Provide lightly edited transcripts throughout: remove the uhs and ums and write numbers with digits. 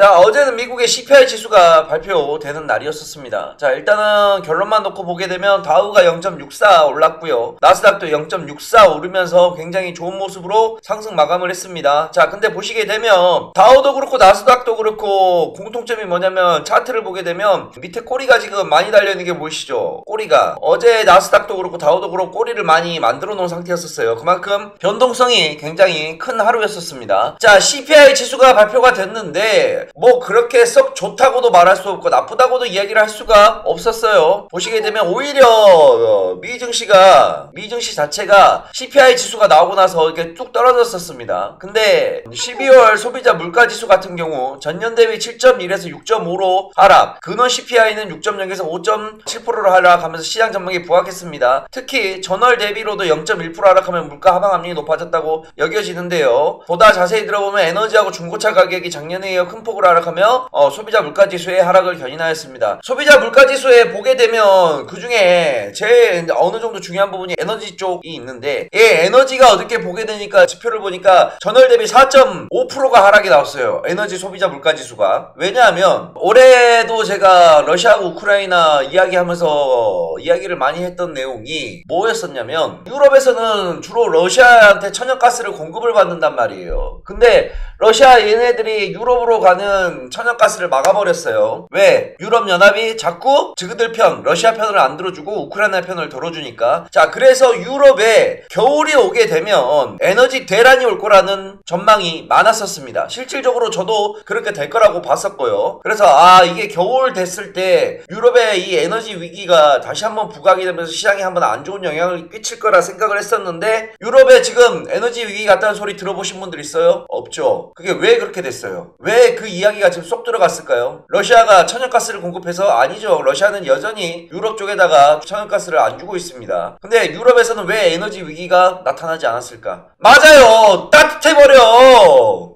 자, 어제는 미국의 CPI 지수가 발표되는 날이었었습니다. 자, 일단은 결론만 놓고 보게 되면 다우가 0.64 올랐고요. 나스닥도 0.64 오르면서 굉장히 좋은 모습으로 상승 마감을 했습니다. 자, 근데 보시게 되면 다우도 그렇고 나스닥도 그렇고 공통점이 뭐냐면 차트를 보게 되면 밑에 꼬리가 지금 많이 달려있는 게 보이시죠? 꼬리가. 어제 나스닥도 그렇고 다우도 그렇고 꼬리를 많이 만들어 놓은 상태였었어요. 그만큼 변동성이 굉장히 큰 하루였었습니다. 자, CPI 지수가 발표가 됐는데 뭐 그렇게 썩 좋다고도 말할 수 없고 나쁘다고도 이야기를 할 수가 없었어요. 보시게 되면 오히려 미증시 자체가 CPI 지수가 나오고 나서 이렇게 뚝 떨어졌었습니다. 근데 12월 소비자 물가지수 같은 경우 전년 대비 7.1에서 6.5로 하락, 근원 CPI는 6.0에서 5.7%로 하락하면서 시장 전망이 부합했습니다. 특히 전월 대비로도 0.1% 하락하면 물가 하방 압력이 높아졌다고 여겨지는데요. 보다 자세히 들어보면 에너지하고 중고차 가격이 작년에 이어 큰 폭으로 하락하며 소비자 물가지수의 하락을 견인하였습니다. 소비자 물가지수에 보게 되면 그 중에 제일 어느 정도 중요한 부분이 에너지 쪽이 있는데, 에너지가 어떻게 보게 되니까 지표를 보니까 전월 대비 4.5%가 하락이 나왔어요. 에너지 소비자 물가지수가. 왜냐하면 올해도 제가 러시아하고 우크라이나 이야기하면서 이야기를 많이 했던 내용이 뭐였었냐면, 유럽에서는 주로 러시아한테 천연가스를 공급을 받는단 말이에요. 근데 러시아 얘네들이 유럽으로 가는 천연가스를 막아버렸어요. 왜? 유럽연합이 자꾸 지그들 편, 러시아 편을 안 들어주고 우크라이나 편을 들어주니까. 자, 그래서 유럽에 겨울이 오게 되면 에너지 대란이 올 거라는 전망이 많았었습니다. 실질적으로 저도 그렇게 될 거라고 봤었고요. 그래서 이게 겨울 됐을 때 유럽의 이 에너지 위기가 다시 한번 부각이 되면서 시장에 한번 안 좋은 영향을 끼칠 거라 생각을 했었는데, 유럽에 지금 에너지 위기 같다는 소리 들어보신 분들 있어요? 없죠. 그게 왜 그렇게 됐어요? 왜 그 이야기가 지금 쏙 들어갔을까요? 러시아가 천연가스를 공급해서? 아니죠. 러시아는 여전히 유럽 쪽에다가 천연가스를 안 주고 있습니다. 근데 유럽에서는 왜 에너지 위기가 나타나지 않았을까? 맞아요. 따뜻해버려.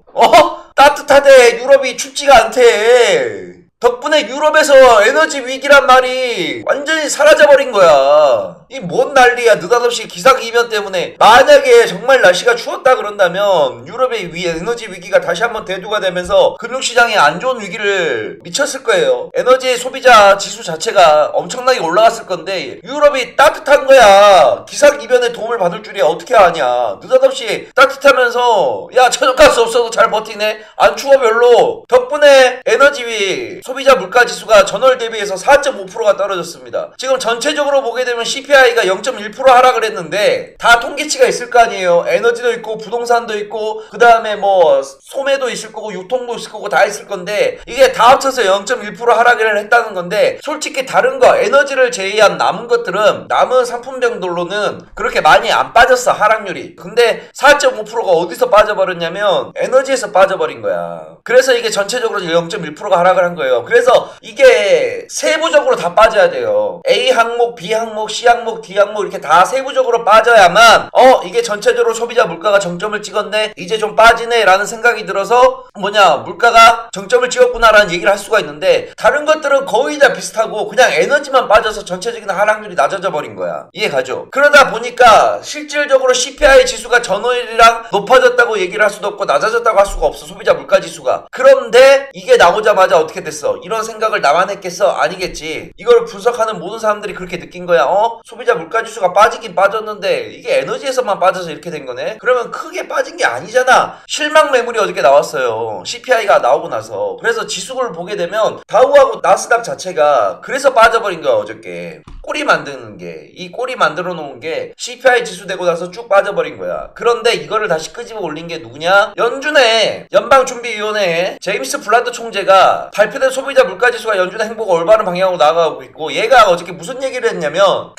따뜻하대. 유럽이 춥지가 않대. 덕분에 유럽에서 에너지 위기란 말이 완전히 사라져버린 거야. 이 뭔 난리야. 느닷없이 기상이변 때문에. 만약에 정말 날씨가 추웠다 그런다면 유럽의 에너지 위기가 다시 한번 대두가 되면서 금융시장에 안 좋은 위기를 미쳤을 거예요. 에너지 소비자 지수 자체가 엄청나게 올라갔을 건데 유럽이 따뜻한 거야. 기상이변에 도움을 받을 줄이야. 어떻게 아냐. 느닷없이 따뜻하면서 야, 천연가스 없어도 잘 버티네. 안 추워 별로. 덕분에 에너지 소비자 물가지수가 전월 대비해서 4.5%가 떨어졌습니다. 지금 전체적으로 보게 되면 CPI가 0.1% 하락을 했는데 다 통계치가 있을 거 아니에요. 에너지도 있고 부동산도 있고 그 다음에 뭐 소매도 있을 거고 유통도 있을 거고 다 있을 건데 이게 다 합쳐서 0.1% 하락을 했다는 건데, 솔직히 다른 거 에너지를 제외한 남은 것들은 남은 상품병들로는 그렇게 많이 안 빠졌어, 하락률이. 근데 4.5%가 어디서 빠져버렸냐면 에너지에서 빠져버린 거야. 그래서 이게 전체적으로 0.1%가 하락을 한 거예요. 그래서 이게 세부적으로 다 빠져야 돼요. A 항목, B 항목, C 항목, D 항목 이렇게 다 세부적으로 빠져야만 이게 전체적으로 소비자 물가가 정점을 찍었네, 이제 좀 빠지네 라는 생각이 들어서 물가가 정점을 찍었구나 라는 얘기를 할 수가 있는데, 다른 것들은 거의 다 비슷하고 그냥 에너지만 빠져서 전체적인 하락률이 낮아져 버린 거야. 이해가죠? 그러다 보니까 실질적으로 CPI 지수가 전월이랑 높아졌다고 얘기를 할 수도 없고 낮아졌다고 할 수가 없어, 소비자 물가 지수가. 그런데 이게 나오자마자 어떻게 됐어? 이런 생각을 나만 했겠어? 아니겠지. 이걸 분석하는 모든 사람들이 그렇게 느낀 거야. 소비자 물가지수가 빠지긴 빠졌는데 이게 에너지에서만 빠져서 이렇게 된 거네? 그러면 크게 빠진 게 아니잖아. 실망 매물이 어저께 나왔어요. CPI가 나오고 나서. 그래서 지수를 보게 되면 다우하고 나스닥 자체가 그래서 빠져버린 거야, 어저께. 꼬리 만드는 게, 이 꼬리 만들어 놓은 게 CPI 지수 되고 나서 쭉 빠져버린 거야. 그런데 이거를 다시 끄집어 올린 게 누구냐? 연준의 연방준비위원회 제임스 블란드 총재가 발표된 소비자 물가지수가 연준의 행보가 올바른 방향으로 나아가고 있고, 얘가 어저께 무슨 얘기를 했냐면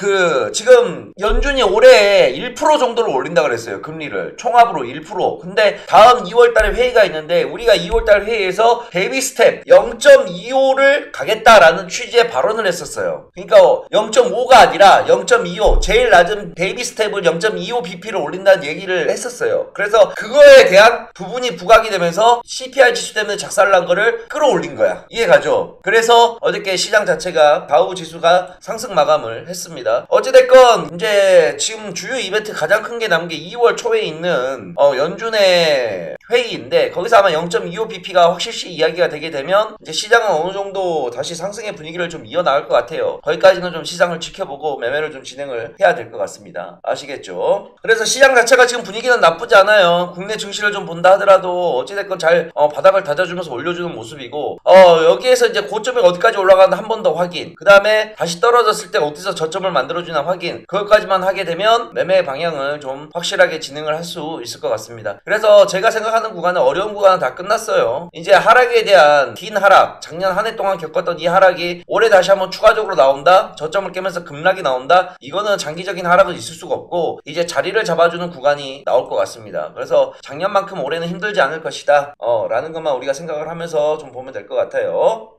지금 연준이 올해 1% 정도를 올린다 그랬어요. 금리를 총합으로 1%. 근데 다음 2월달에 회의가 있는데 우리가 2월달 회의에서 베이비 스텝 0.25를 가겠다라는 취지의 발언을 했었어요. 그러니까 0.5가 아니라 0.25, 제일 낮은 베이비 스텝을 0.25bp를 올린다는 얘기를 했었어요. 그래서 그거에 대한 부분이 부각이 되면서 CPI 지수 때문에 작살난 거를 끌어올린 거야. 이해가죠? 그래서 어저께 시장 자체가 다우 지수가 상승 마감을 했습니다. 어찌됐건 이제 지금 주요 이벤트 가장 큰 게 남은 게 2월 초에 있는 연준의 회의인데 거기서 아마 0.25bp가 확실시 이야기가 되게 되면 이제 시장은 어느 정도 다시 상승의 분위기를 좀 이어나갈 것 같아요. 거기까지는 좀 시장을 지켜보고 매매를 좀 진행을 해야 될 것 같습니다. 아시겠죠? 그래서 시장 자체가 지금 분위기는 나쁘지 않아요. 국내 증시를 좀 본다 하더라도 어찌됐건 잘 바닥을 다져주면서 올려주는 모습이고 여기에서 이제 고점이 어디까지 올라가나 한 번 더 확인, 그 다음에 다시 떨어졌을 때 어디서 저점을 만들어주나 확인, 그것까지만 하게 되면 매매 방향을 좀 확실하게 진행을 할 수 있을 것 같습니다. 그래서 제가 생각하는 구간은 어려운 구간은 다 끝났어요. 이제 하락에 대한 긴 하락, 작년 한 해 동안 겪었던 이 하락이 올해 다시 한번 추가적으로 나온다, 저점을 깨면서 급락이 나온다, 이거는 장기적인 하락은 있을 수가 없고 이제 자리를 잡아주는 구간이 나올 것 같습니다. 그래서 작년만큼 올해는 힘들지 않을 것이다 라는 것만 우리가 생각을 하면서 좀 보면 될 것 같아요.